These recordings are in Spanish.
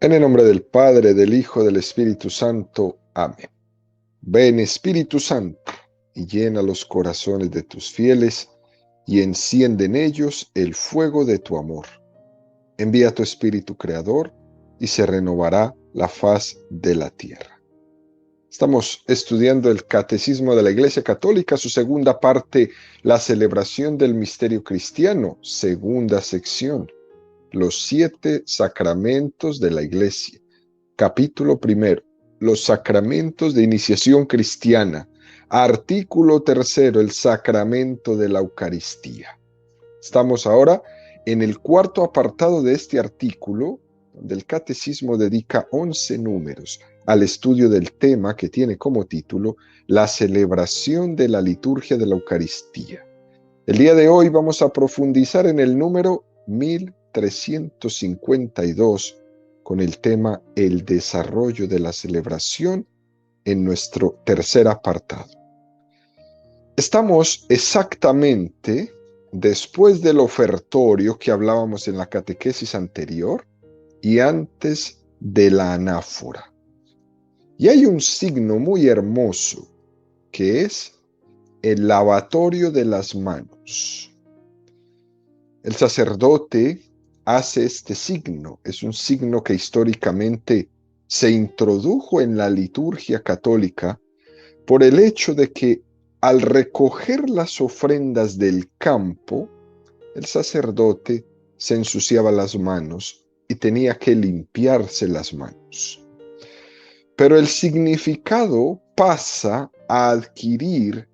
En el nombre del Padre, del Hijo, del Espíritu Santo. Amén. Ven, Espíritu Santo, y llena los corazones de tus fieles, y enciende en ellos el fuego de tu amor. Envía tu Espíritu Creador, y se renovará la faz de la tierra. Estamos estudiando el Catecismo de la Iglesia Católica, su segunda parte, la celebración del misterio cristiano, segunda sección, los 7 sacramentos de la Iglesia. Capítulo primero, los sacramentos de iniciación cristiana. Artículo tercero, el sacramento de la Eucaristía. Estamos ahora en el cuarto apartado de este artículo, donde el Catecismo dedica 11 números al estudio del tema que tiene como título la celebración de la liturgia de la Eucaristía. El día de hoy vamos a profundizar en el número 1352 con el tema el desarrollo de la celebración en nuestro tercer apartado. Estamos exactamente después del ofertorio que hablábamos en la catequesis anterior y antes de la anáfora. Y hay un signo muy hermoso que es el lavatorio de las manos. El sacerdote hace este signo, es un signo que históricamente se introdujo en la liturgia católica por el hecho de que al recoger las ofrendas del campo, el sacerdote se ensuciaba las manos y tenía que limpiarse las manos. Pero el significado pasa a adquirir,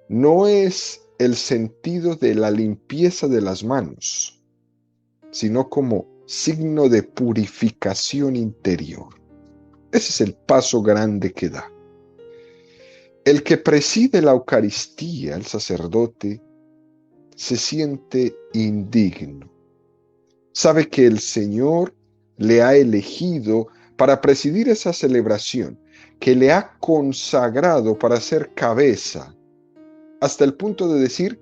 no es el sentido de la limpieza de las manos, sino como signo de purificación interior. Ese es el paso grande que da. El que preside la Eucaristía, el sacerdote, se siente indigno. Sabe que el Señor le ha elegido para presidir esa celebración, que le ha consagrado para ser cabeza, hasta el punto de decir,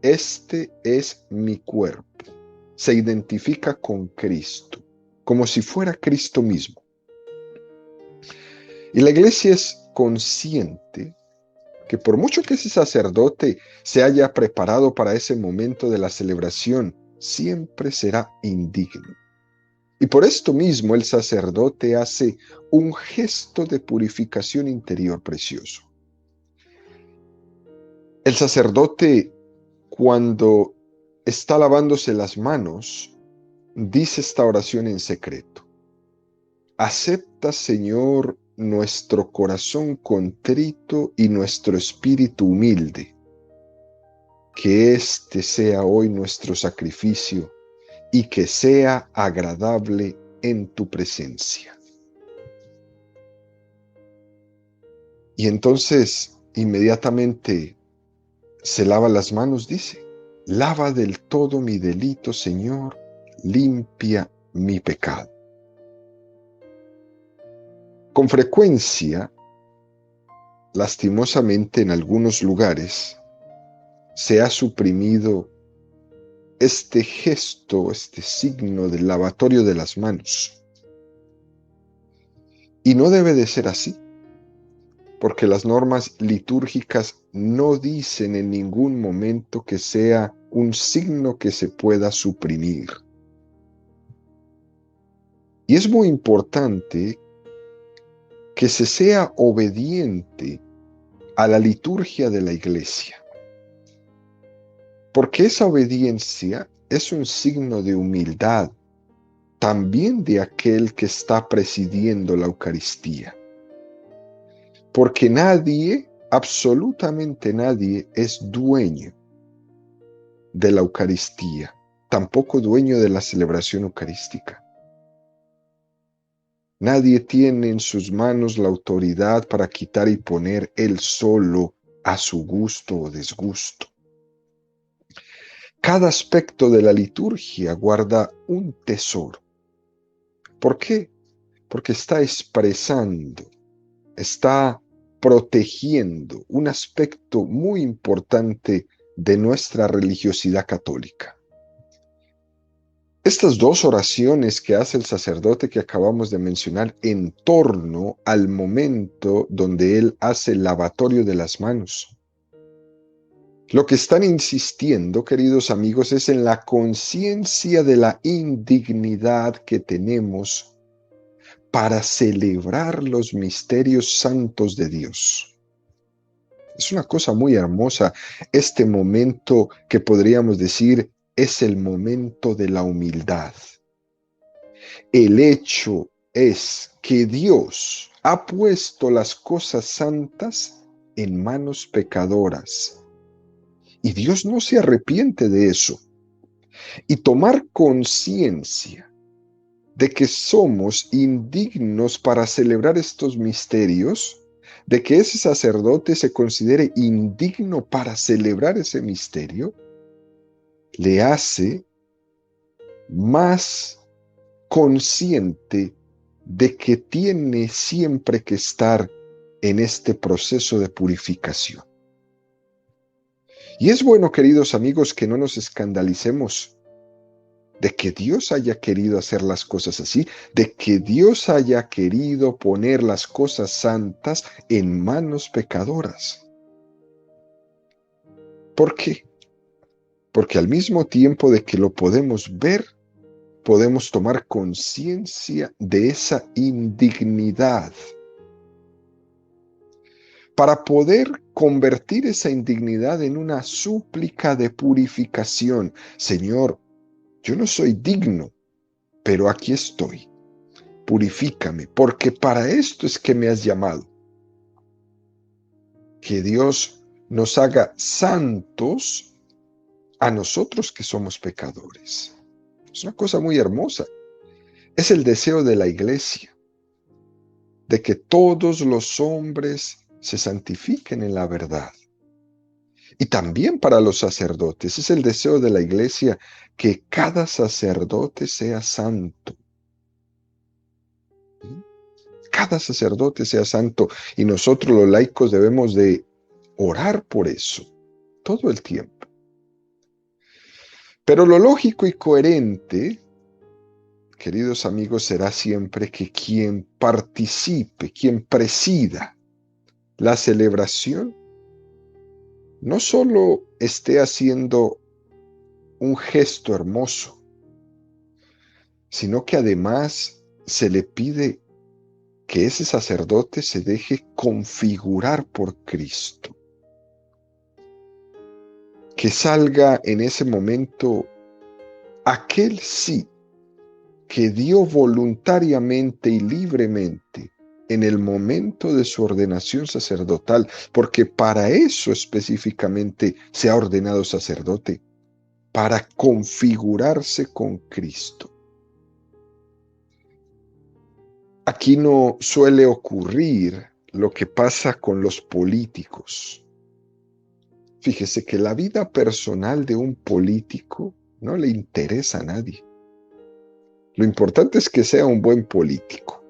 este es mi cuerpo. Se identifica con Cristo, como si fuera Cristo mismo. Y la Iglesia es consciente que por mucho que ese sacerdote se haya preparado para ese momento de la celebración, siempre será indigno. Y por esto mismo el sacerdote hace un gesto de purificación interior precioso. El sacerdote, cuando está lavándose las manos, dice esta oración en secreto. Acepta, Señor, nuestro corazón contrito y nuestro espíritu humilde. Que este sea hoy nuestro sacrificio y que sea agradable en tu presencia. Y entonces inmediatamente se lava las manos, dice, lava del todo mi delito, Señor, limpia mi pecado. Con frecuencia, lastimosamente en algunos lugares, se ha suprimido este gesto, este signo del lavatorio de las manos. Y no debe de ser así, porque las normas litúrgicas no dicen en ningún momento que sea un signo que se pueda suprimir. Y es muy importante que se sea obediente a la liturgia de la Iglesia, porque esa obediencia es un signo de humildad, también de aquel que está presidiendo la Eucaristía. Porque nadie, absolutamente nadie, es dueño de la Eucaristía, tampoco dueño de la celebración eucarística. Nadie tiene en sus manos la autoridad para quitar y poner él solo a su gusto o desgusto. Cada aspecto de la liturgia guarda un tesoro. ¿Por qué? Porque está expresando, está protegiendo un aspecto muy importante de nuestra religiosidad católica. Estas dos oraciones que hace el sacerdote que acabamos de mencionar en torno al momento donde él hace el lavatorio de las manos. Lo que están insistiendo, queridos amigos, es en la conciencia de la indignidad que tenemos para celebrar los misterios santos de Dios. Es una cosa muy hermosa este momento que podríamos decir es el momento de la humildad. El hecho es que Dios ha puesto las cosas santas en manos pecadoras y Dios no se arrepiente de eso. Y tomar conciencia de que somos indignos para celebrar estos misterios, de que ese sacerdote se considere indigno para celebrar ese misterio, le hace más consciente de que tiene siempre que estar en este proceso de purificación. Y es bueno, queridos amigos, que no nos escandalicemos de que Dios haya querido hacer las cosas así, de que Dios haya querido poner las cosas santas en manos pecadoras. ¿Por qué? Porque al mismo tiempo de que lo podemos ver, podemos tomar conciencia de esa indignidad. Para poder convertir esa indignidad en una súplica de purificación. Señor, yo no soy digno, pero aquí estoy. Purifícame, porque para esto es que me has llamado. Que Dios nos haga santos a nosotros que somos pecadores. Es una cosa muy hermosa. Es el deseo de la iglesia, de que todos los hombres se santifiquen en la verdad. Y también para los sacerdotes, es el deseo de la iglesia que cada sacerdote sea santo. Cada sacerdote sea santo y nosotros los laicos debemos de orar por eso todo el tiempo. Pero lo lógico y coherente, queridos amigos, será siempre que quien participe, quien presida la celebración, no solo esté haciendo un gesto hermoso, sino que además se le pide que ese sacerdote se deje configurar por Cristo. Que salga en ese momento aquel sí que dio voluntariamente y libremente en el momento de su ordenación sacerdotal, porque para eso específicamente se ha ordenado sacerdote, para configurarse con Cristo. Aquí no suele ocurrir lo que pasa con los políticos. Fíjese que la vida personal de un político no le interesa a nadie. Lo importante es que sea un buen político.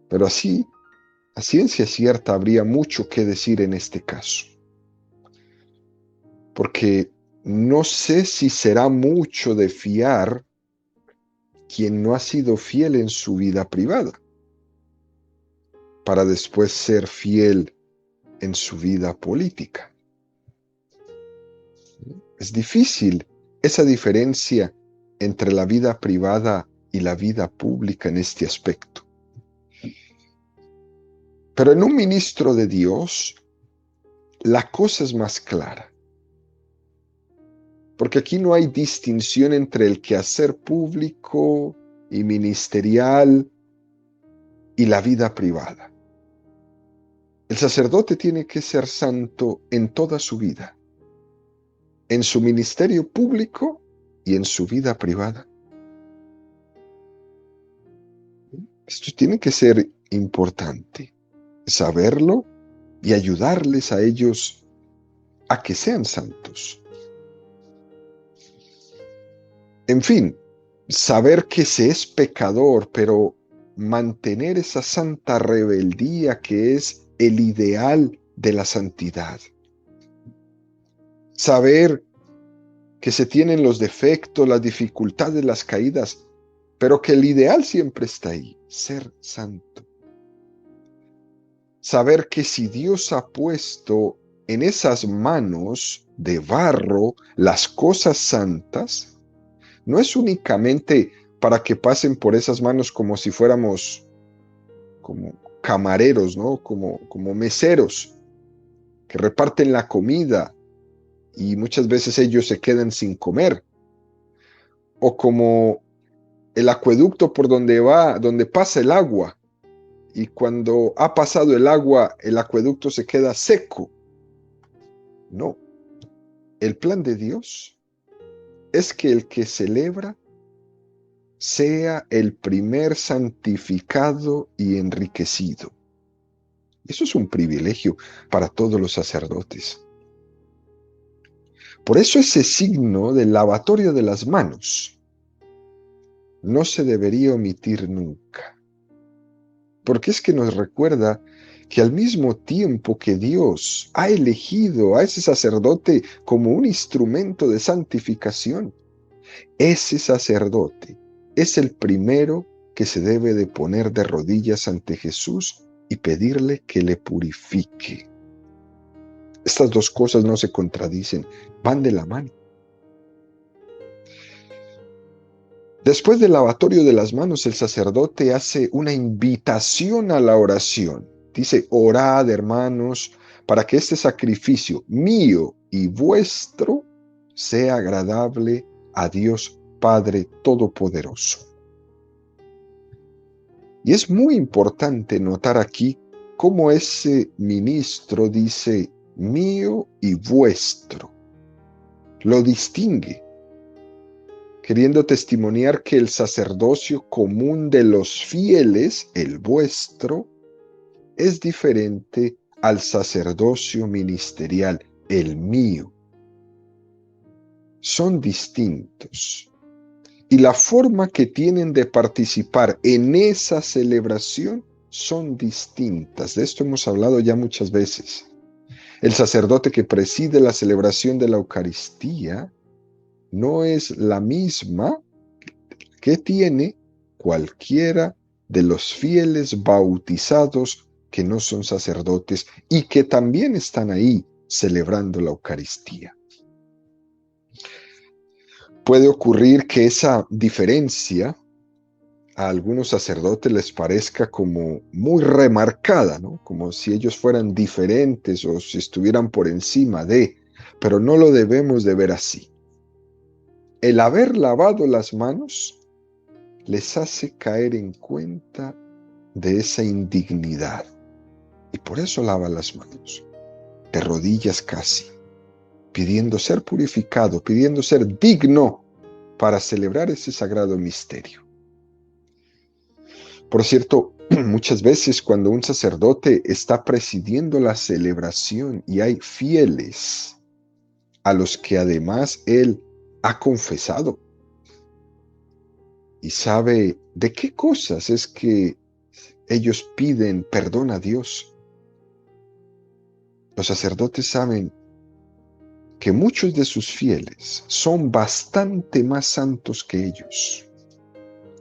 Pero así, a ciencia cierta, habría mucho que decir en este caso. Porque no sé si será mucho de fiar quien no ha sido fiel en su vida privada, para después ser fiel en su vida política. Es difícil esa diferencia entre la vida privada y la vida pública en este aspecto. Pero en un ministro de Dios, la cosa es más clara. Porque aquí no hay distinción entre el quehacer público y ministerial y la vida privada. El sacerdote tiene que ser santo en toda su vida, en su ministerio público y en su vida privada. Esto tiene que ser importante, saberlo y ayudarles a ellos a que sean santos. En fin, saber que se es pecador, pero mantener esa santa rebeldía que es el ideal de la santidad. Saber que se tienen los defectos, las dificultades, las caídas, pero que el ideal siempre está ahí, ser santo. Saber que si Dios ha puesto en esas manos de barro las cosas santas, no es únicamente para que pasen por esas manos como si fuéramos como camareros, ¿no? Como meseros que reparten la comida y muchas veces ellos se quedan sin comer, o como el acueducto por donde pasa el agua, y cuando ha pasado el agua, el acueducto se queda seco. No, el plan de Dios es que el que celebra sea el primer santificado y enriquecido. Eso es un privilegio para todos los sacerdotes. Por eso ese signo del lavatorio de las manos no se debería omitir nunca. Porque es que nos recuerda que al mismo tiempo que Dios ha elegido a ese sacerdote como un instrumento de santificación, ese sacerdote es el primero que se debe de poner de rodillas ante Jesús y pedirle que le purifique. Estas dos cosas no se contradicen, van de la mano. Después del lavatorio de las manos, el sacerdote hace una invitación a la oración. Dice, orad, hermanos, para que este sacrificio mío y vuestro sea agradable a Dios Padre Todopoderoso. Y es muy importante notar aquí cómo ese ministro dice mío y vuestro. Lo distingue, queriendo testimoniar que el sacerdocio común de los fieles, el vuestro, es diferente al sacerdocio ministerial, el mío. Son distintos. Y la forma que tienen de participar en esa celebración son distintas. De esto hemos hablado ya muchas veces. El sacerdote que preside la celebración de la Eucaristía no es la misma que tiene cualquiera de los fieles bautizados que no son sacerdotes y que también están ahí celebrando la Eucaristía. Puede ocurrir que esa diferencia a algunos sacerdotes les parezca como muy remarcada, ¿no? Como si ellos fueran diferentes o si estuvieran por encima de, pero no lo debemos de ver así. El haber lavado las manos les hace caer en cuenta de esa indignidad. Y por eso lava las manos, de rodillas casi, pidiendo ser purificado, pidiendo ser digno para celebrar ese sagrado misterio. Por cierto, muchas veces cuando un sacerdote está presidiendo la celebración y hay fieles a los que además él ha confesado y sabe de qué cosas es que ellos piden perdón a Dios, los sacerdotes saben que muchos de sus fieles son bastante más santos que ellos.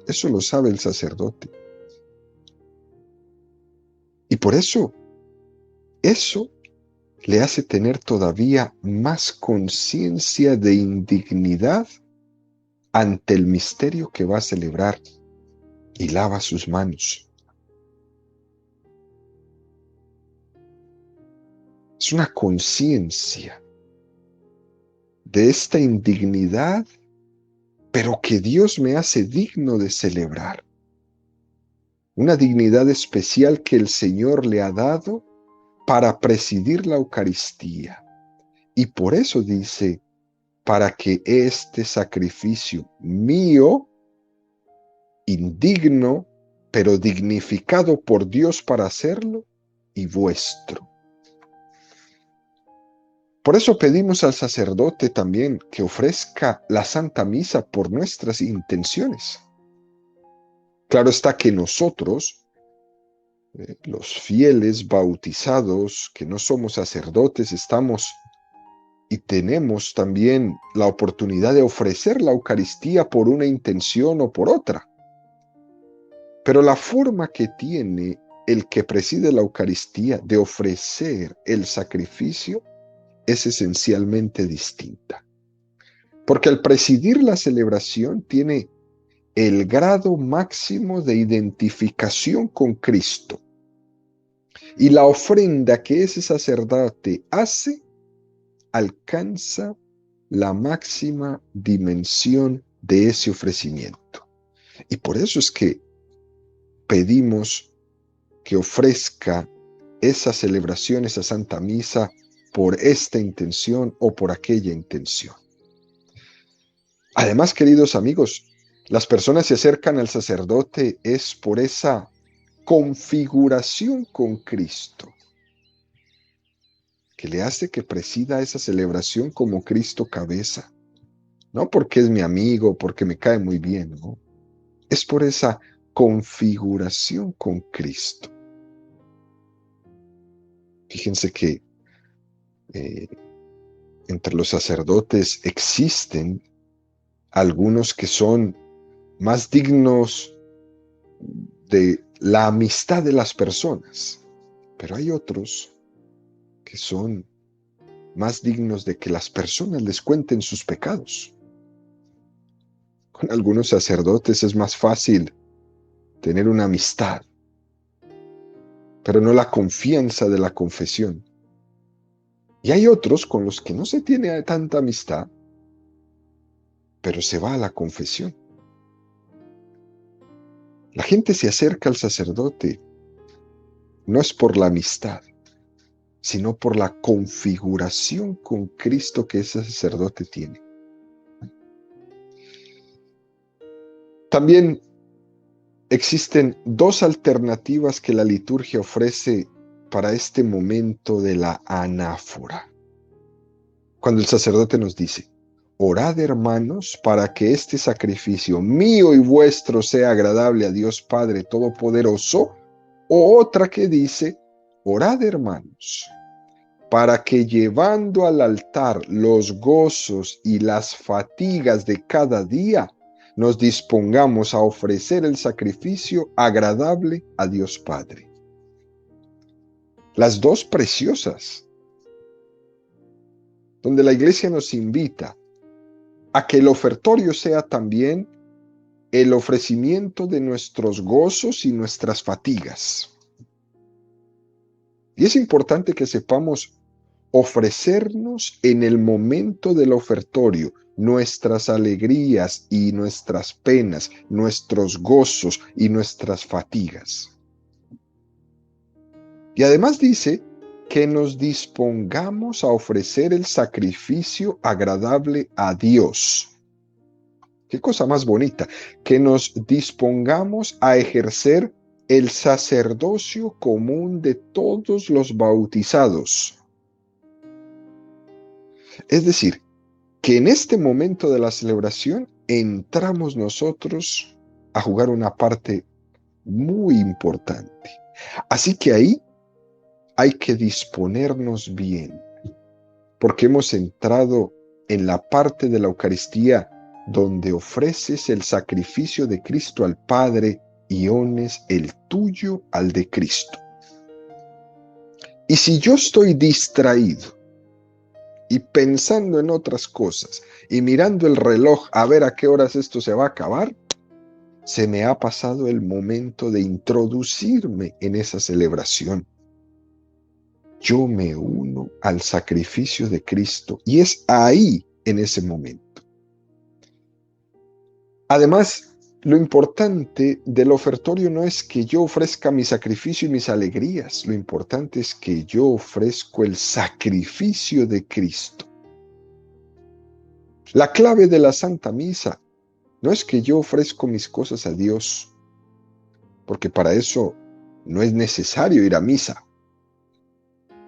Eso lo sabe el sacerdote. Y por eso le hace tener todavía más conciencia de indignidad ante el misterio que va a celebrar y lava sus manos. Es una conciencia de esta indignidad, pero que Dios me hace digno de celebrar. Una dignidad especial que el Señor le ha dado para presidir la Eucaristía. Y por eso dice, para que este sacrificio mío, indigno, pero dignificado por Dios para hacerlo, y vuestro. Por eso pedimos al sacerdote también que ofrezca la Santa Misa por nuestras intenciones. Claro está que nosotros, los fieles bautizados, que no somos sacerdotes, estamos y tenemos también la oportunidad de ofrecer la Eucaristía por una intención o por otra. Pero la forma que tiene el que preside la Eucaristía de ofrecer el sacrificio es esencialmente distinta. Porque al presidir la celebración tiene el grado máximo de identificación con Cristo. Y la ofrenda que ese sacerdote hace alcanza la máxima dimensión de ese ofrecimiento. Y por eso es que pedimos que ofrezca esa celebración, esa Santa Misa, por esta intención o por aquella intención. Además, queridos amigos, las personas se acercan al sacerdote es por esa configuración con Cristo, que le hace que presida esa celebración como Cristo cabeza. No porque es mi amigo, porque me cae muy bien, ¿no? Es por esa configuración con Cristo. Fíjense que entre los sacerdotes existen algunos que son más dignos de la amistad de las personas, pero hay otros que son más dignos de que las personas les cuenten sus pecados. Con algunos sacerdotes es más fácil tener una amistad, pero no la confianza de la confesión. Y hay otros con los que no se tiene tanta amistad, pero se va a la confesión. La gente se acerca al sacerdote no es por la amistad, sino por la configuración con Cristo que ese sacerdote tiene. También existen dos alternativas que la liturgia ofrece para este momento de la anáfora. Cuando el sacerdote nos dice, orad hermanos para que este sacrificio mío y vuestro sea agradable a Dios Padre Todopoderoso, o otra que dice, orad hermanos para que llevando al altar los gozos y las fatigas de cada día, nos dispongamos a ofrecer el sacrificio agradable a Dios Padre. Las dos preciosas, donde la Iglesia nos invita a que el ofertorio sea también el ofrecimiento de nuestros gozos y nuestras fatigas. Y es importante que sepamos ofrecernos en el momento del ofertorio nuestras alegrías y nuestras penas, nuestros gozos y nuestras fatigas. Y además dice que nos dispongamos a ofrecer el sacrificio agradable a Dios. Qué cosa más bonita, que nos dispongamos a ejercer el sacerdocio común de todos los bautizados. Es decir, que en este momento de la celebración entramos nosotros a jugar una parte muy importante. Así que ahí hay que disponernos bien, porque hemos entrado en la parte de la Eucaristía donde ofreces el sacrificio de Cristo al Padre y unes el tuyo al de Cristo. Y si yo estoy distraído y pensando en otras cosas y mirando el reloj a ver a qué horas esto se va a acabar, se me ha pasado el momento de introducirme en esa celebración. Yo me uno al sacrificio de Cristo y es ahí, en ese momento. Además, lo importante del ofertorio no es que yo ofrezca mi sacrificio y mis alegrías, lo importante es que yo ofrezco el sacrificio de Cristo. La clave de la Santa Misa no es que yo ofrezco mis cosas a Dios, porque para eso no es necesario ir a misa,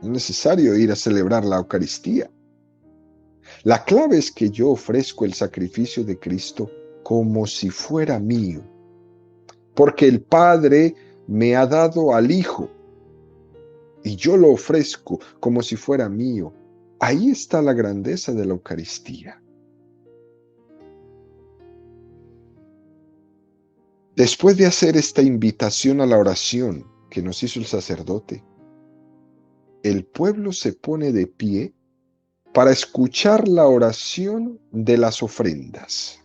no es necesario ir a celebrar la Eucaristía. La clave es que yo ofrezco el sacrificio de Cristo como si fuera mío, porque el Padre me ha dado al Hijo y yo lo ofrezco como si fuera mío, Ahí está la grandeza de la Eucaristía. Después de hacer esta invitación a la oración que nos hizo el sacerdote, el pueblo se pone de pie para escuchar la oración de las ofrendas.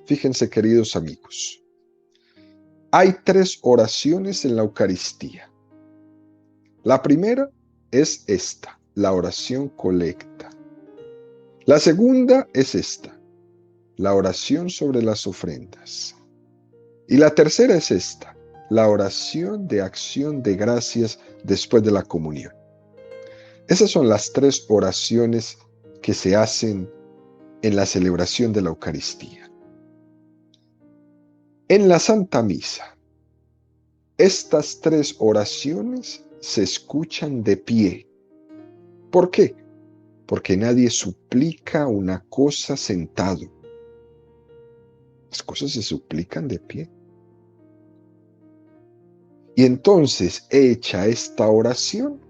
Fíjense, queridos amigos, hay 3 oraciones en la Eucaristía. La primera es esta, la oración colecta. La segunda es esta, la oración sobre las ofrendas. Y la tercera es esta, la oración de acción de gracias después de la comunión. Esas son las 3 oraciones que se hacen en la celebración de la Eucaristía. En la Santa Misa, estas 3 oraciones se escuchan de pie. ¿Por qué? Porque nadie suplica una cosa sentado. Las cosas se suplican de pie. Y entonces, hecha esta oración,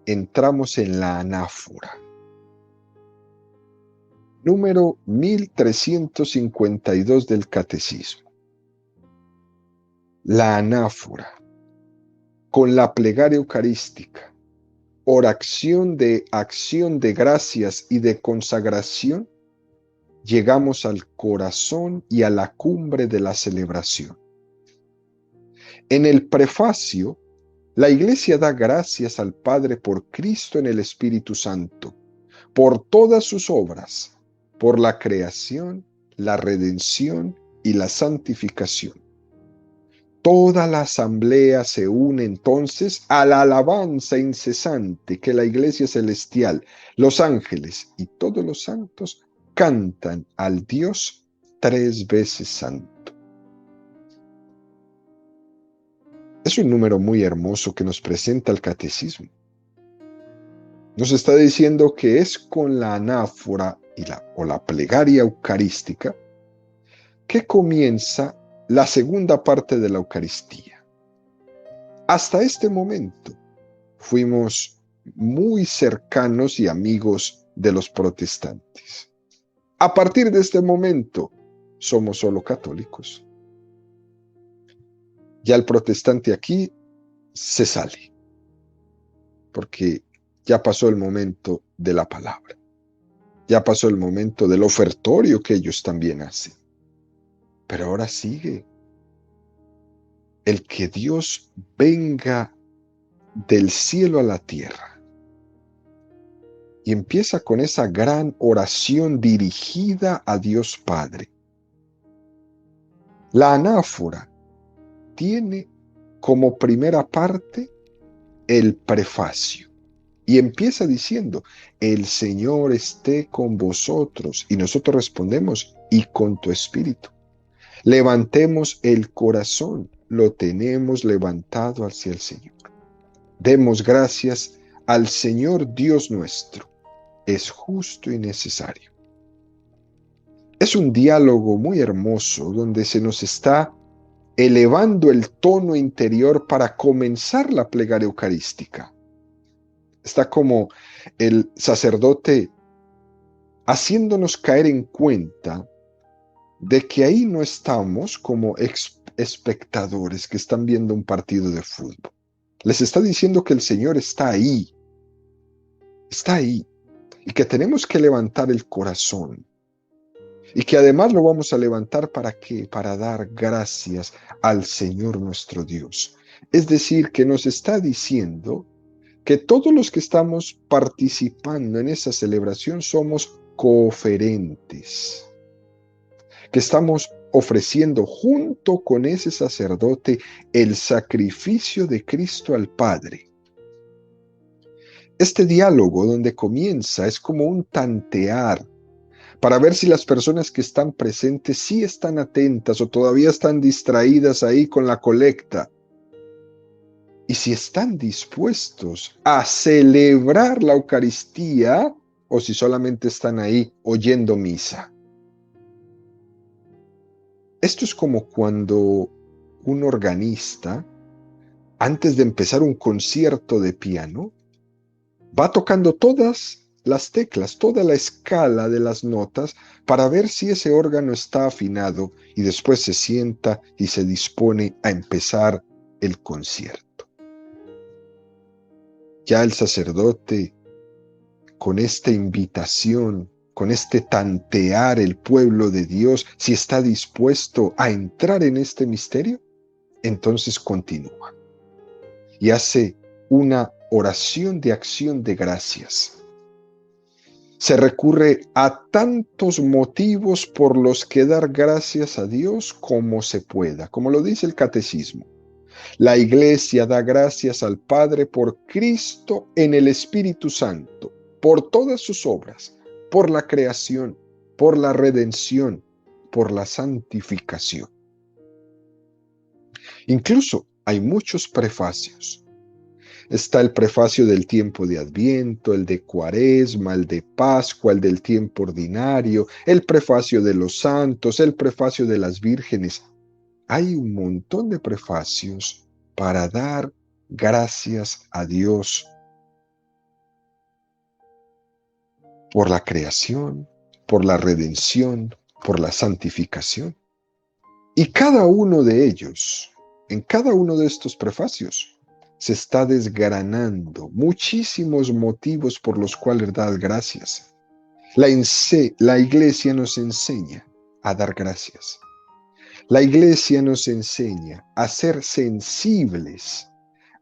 entramos en la anáfora. Número 1352 del Catecismo. La anáfora, con la plegaria eucarística, oración de acción de gracias y de consagración, llegamos al corazón y a la cumbre de la celebración. En el prefacio, la Iglesia da gracias al Padre por Cristo en el Espíritu Santo, por todas sus obras, por la creación, la redención y la santificación. Toda la asamblea se une entonces a la alabanza incesante que la Iglesia celestial, los ángeles y todos los santos cantan al Dios 3 veces santo. Es un número muy hermoso que nos presenta el Catecismo. Nos está diciendo que es con la anáfora o la plegaria eucarística que comienza la segunda parte de la Eucaristía. Hasta este momento fuimos muy cercanos y amigos de los protestantes. A partir de este momento somos solo católicos. Ya el protestante aquí se sale, porque ya pasó el momento de la palabra. Ya pasó el momento del ofertorio que ellos también hacen. Pero ahora sigue el que Dios venga del cielo a la tierra. Y empieza con esa gran oración dirigida a Dios Padre. La anáfora tiene como primera parte el prefacio. Y empieza diciendo, el Señor esté con vosotros. Y nosotros respondemos, y con tu espíritu. Levantemos el corazón, lo tenemos levantado hacia el Señor. Demos gracias al Señor Dios nuestro. Es justo y necesario. Es un diálogo muy hermoso donde se nos está elevando el tono interior para comenzar la plegaria eucarística. Está como el sacerdote haciéndonos caer en cuenta de que ahí no estamos como espectadores que están viendo un partido de fútbol. Les está diciendo que el Señor está ahí, y que tenemos que levantar el corazón, y que además lo vamos a levantar ¿para qué? Para dar gracias al Señor nuestro Dios. Es decir, que nos está diciendo que todos los que estamos participando en esa celebración somos cooferentes, que estamos ofreciendo junto con ese sacerdote el sacrificio de Cristo al Padre. Este diálogo donde comienza es como un tantear para ver si las personas que están presentes sí están atentas o todavía están distraídas ahí con la colecta. Y si están dispuestos a celebrar la Eucaristía o si solamente están ahí oyendo misa. Esto es como cuando un organista, antes de empezar un concierto de piano, Va tocando todas las teclas, toda la escala de las notas para ver si ese órgano está afinado y después se sienta y se dispone a empezar el concierto. Ya el sacerdote, con esta invitación, con este tantear el pueblo de Dios, si está dispuesto a entrar en este misterio, entonces continúa y hace una oración de acción de gracias. Se recurre a tantos motivos por los que dar gracias a Dios como se pueda, como lo dice el catecismo. La Iglesia da gracias al Padre por Cristo en el Espíritu Santo, por todas sus obras, por la creación, por la redención, por la santificación. Incluso hay muchos prefacios. Está el prefacio del tiempo de Adviento, el de Cuaresma, el de Pascua, el del tiempo ordinario, el prefacio de los santos, el prefacio de las vírgenes. Hay un montón de prefacios para dar gracias a Dios por la creación, por la redención, por la santificación. Y cada uno de ellos, en cada uno de estos prefacios, se está desgranando muchísimos motivos por los cuales dar gracias. La Iglesia nos enseña a dar gracias. La Iglesia nos enseña a ser sensibles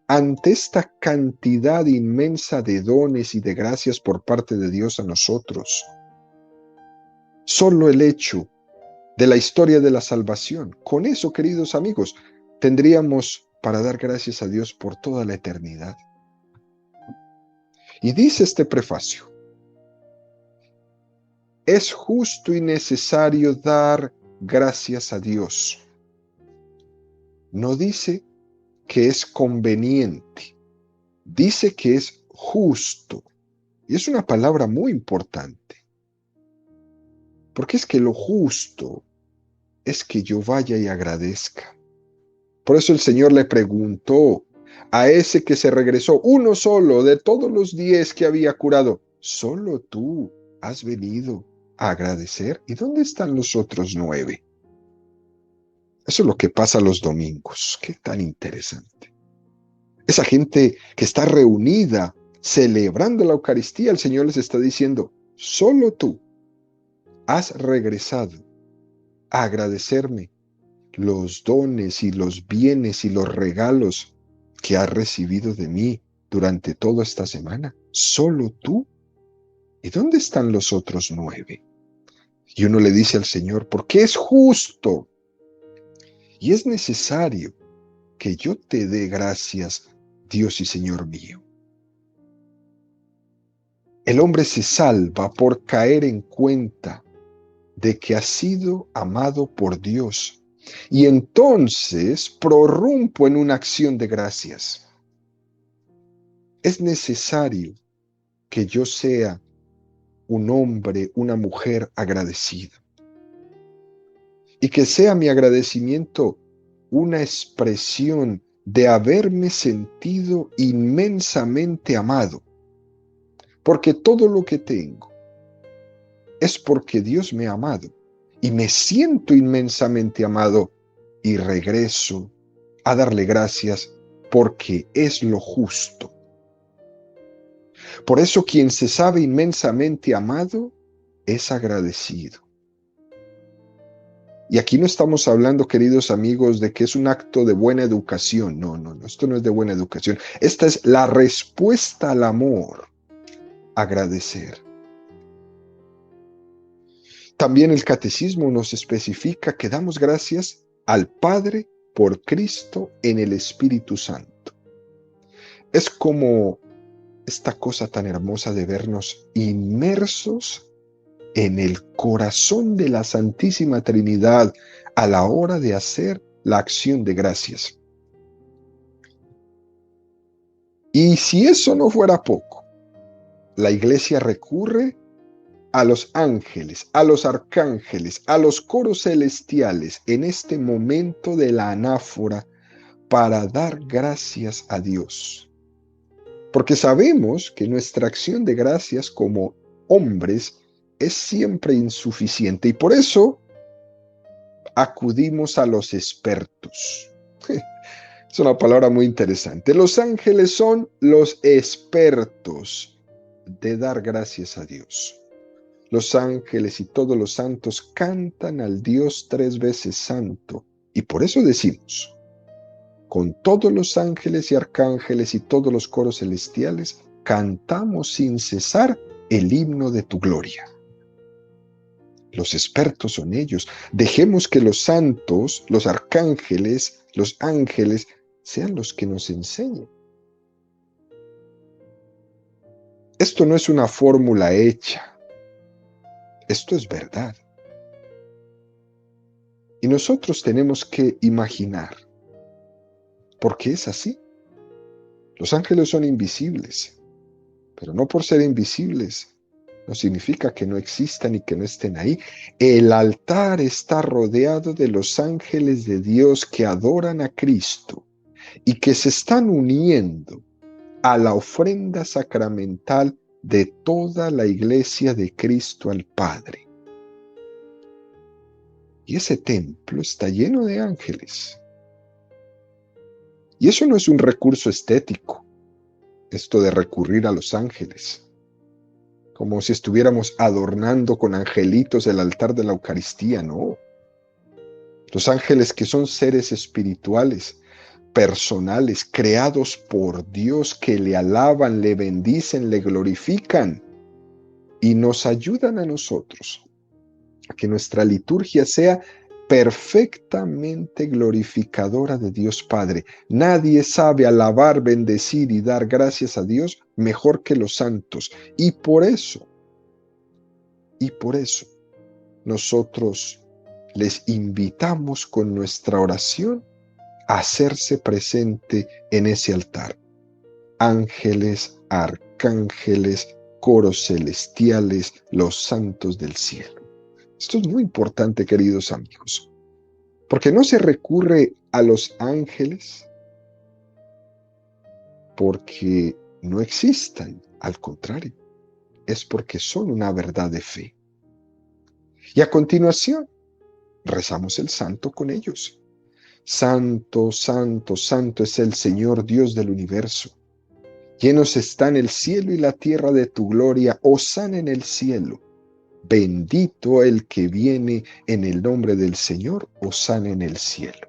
ante esta cantidad inmensa de dones y de gracias por parte de Dios a nosotros. Solo el hecho de la historia de la salvación, con eso, queridos amigos, tendríamos para dar gracias a Dios por toda la eternidad. Y dice este prefacio: es justo y necesario dar gracias a Dios. No dice que es conveniente, dice que es justo. Y es una palabra muy importante, porque es que lo justo es que yo vaya y agradezca. Por eso el Señor le preguntó a ese que se regresó, uno solo de todos los 10 que había curado, ¿solo tú has venido a agradecer? ¿Y dónde están los otros 9? Eso es lo que pasa los domingos. Qué tan interesante. Esa gente que está reunida celebrando la Eucaristía, el Señor les está diciendo, solo tú has regresado a agradecerme los dones y los bienes y los regalos que has recibido de mí durante toda esta semana. ¿Solo tú? ¿Y dónde están los otros 9? Y uno le dice al Señor, porque es justo y es necesario que yo te dé gracias, Dios y Señor mío. El hombre se salva por caer en cuenta de que ha sido amado por Dios. Y entonces prorrumpo en una acción de gracias. Es necesario que yo sea un hombre, una mujer agradecido. Y que sea mi agradecimiento una expresión de haberme sentido inmensamente amado. Porque todo lo que tengo es porque Dios me ha amado. Y me siento inmensamente amado y regreso a darle gracias porque es lo justo. Por eso quien se sabe inmensamente amado es agradecido. Y aquí no estamos hablando, queridos amigos, de que es un acto de buena educación. No, esto no es de buena educación. Esta es la respuesta al amor, agradecer. También el catecismo nos especifica que damos gracias al Padre por Cristo en el Espíritu Santo. Es como esta cosa tan hermosa de vernos inmersos en el corazón de la Santísima Trinidad a la hora de hacer la acción de gracias. Y si eso no fuera poco, la Iglesia recurre a los ángeles, a los arcángeles, a los coros celestiales en este momento de la anáfora para dar gracias a Dios. porque sabemos que nuestra acción de gracias como hombres es siempre insuficiente y por eso acudimos a los expertos. Es una palabra muy interesante. Los ángeles son los expertos de dar gracias a Dios. Los ángeles y todos los santos cantan al Dios 3 veces santo. Y por eso decimos, con todos los ángeles y arcángeles y todos los coros celestiales, cantamos sin cesar el himno de tu gloria. Los expertos son ellos. Dejemos que los santos, los arcángeles, los ángeles, sean los que nos enseñen. Esto no es una fórmula hecha. Esto es verdad. Y nosotros tenemos que imaginar, porque es así. Los ángeles son invisibles, pero no por ser invisibles no significa que no existan y que no estén ahí. El altar está rodeado de los ángeles de Dios que adoran a Cristo y que se están uniendo a la ofrenda sacramental de toda la iglesia de Cristo al Padre. Y ese templo está lleno de ángeles. Y eso no es un recurso estético, esto de recurrir a los ángeles, como si estuviéramos adornando con angelitos el altar de la Eucaristía, no. Los ángeles, que son seres espirituales, personales, creados por Dios, que le alaban, le bendicen, le glorifican y nos ayudan a nosotros a que nuestra liturgia sea perfectamente glorificadora de Dios Padre. Nadie sabe alabar, bendecir y dar gracias a Dios mejor que los santos. Y por eso, nosotros les invitamos con nuestra oración a hacerse presente en ese altar. Ángeles, arcángeles, coros celestiales, los santos del cielo. Esto es muy importante, queridos amigos, porque no se recurre a los ángeles porque no existan, al contrario, es porque son una verdad de fe. Y a continuación, rezamos el santo con ellos. Santo, santo, santo es el Señor Dios del universo. Llenos están el cielo y la tierra de tu gloria. Hosana en el cielo. Bendito el que viene en el nombre del Señor, hosana en el cielo.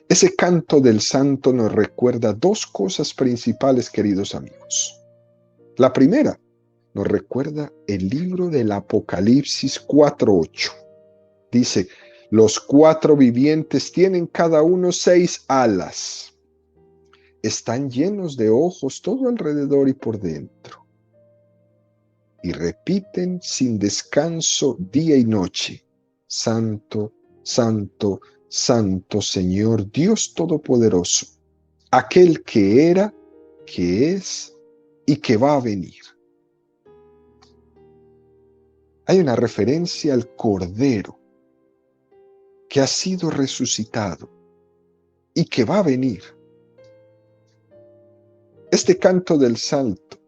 Ese canto del santo nos recuerda dos cosas principales, queridos amigos. La primera, nos recuerda el libro del Apocalipsis 4:8. Dice, los 4 vivientes tienen cada uno 6 alas. Están llenos de ojos todo alrededor y por dentro. Y repiten sin descanso día y noche, Santo, Santo, Santo Señor Dios Todopoderoso, aquel que era, que es y que va a venir. Hay una referencia al Cordero que ha sido resucitado y que va a venir. Este canto del santo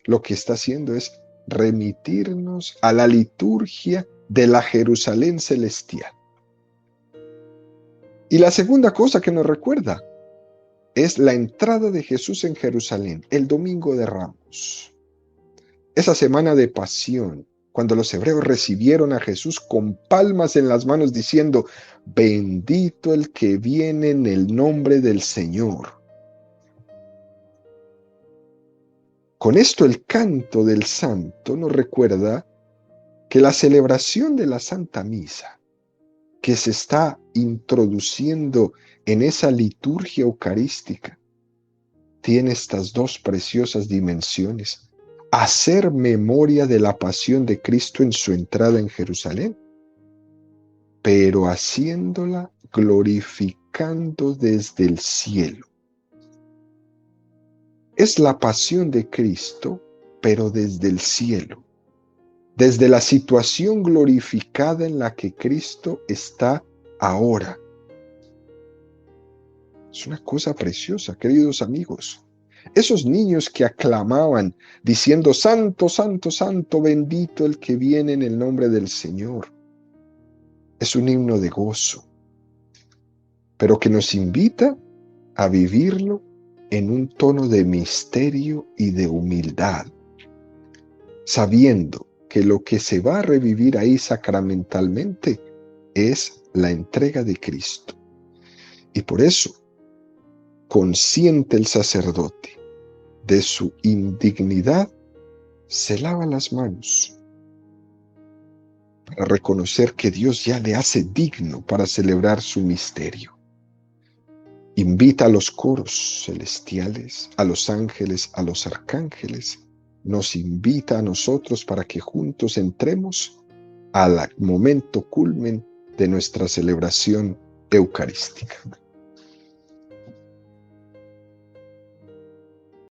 lo que está haciendo es remitirnos a la liturgia de la Jerusalén celestial. Y la segunda cosa que nos recuerda es la entrada de Jesús en Jerusalén, el Domingo de Ramos. Esa semana de pasión, cuando los hebreos recibieron a Jesús con palmas en las manos diciendo, bendito el que viene en el nombre del Señor. Con esto el canto del santo nos recuerda que la celebración de la Santa Misa, que se está introduciendo en esa liturgia eucarística, tiene estas dos preciosas dimensiones. Hacer memoria de la pasión de Cristo en su entrada en Jerusalén, pero haciéndola glorificando desde el cielo. Es la pasión de Cristo, pero desde el cielo, desde la situación glorificada en la que Cristo está ahora. Es una cosa preciosa, queridos amigos. Esos niños que aclamaban diciendo, Santo, Santo, Santo, bendito el que viene en el nombre del Señor. Es un himno de gozo, pero que nos invita a vivirlo en un tono de misterio y de humildad, sabiendo que lo que se va a revivir ahí sacramentalmente es la entrega de Cristo. Y por eso, consciente el sacerdote de su indignidad, se lava las manos para reconocer que Dios ya le hace digno para celebrar su misterio. Invita a los coros celestiales, a los ángeles, a los arcángeles, nos invita a nosotros para que juntos entremos al momento culmen de nuestra celebración eucarística.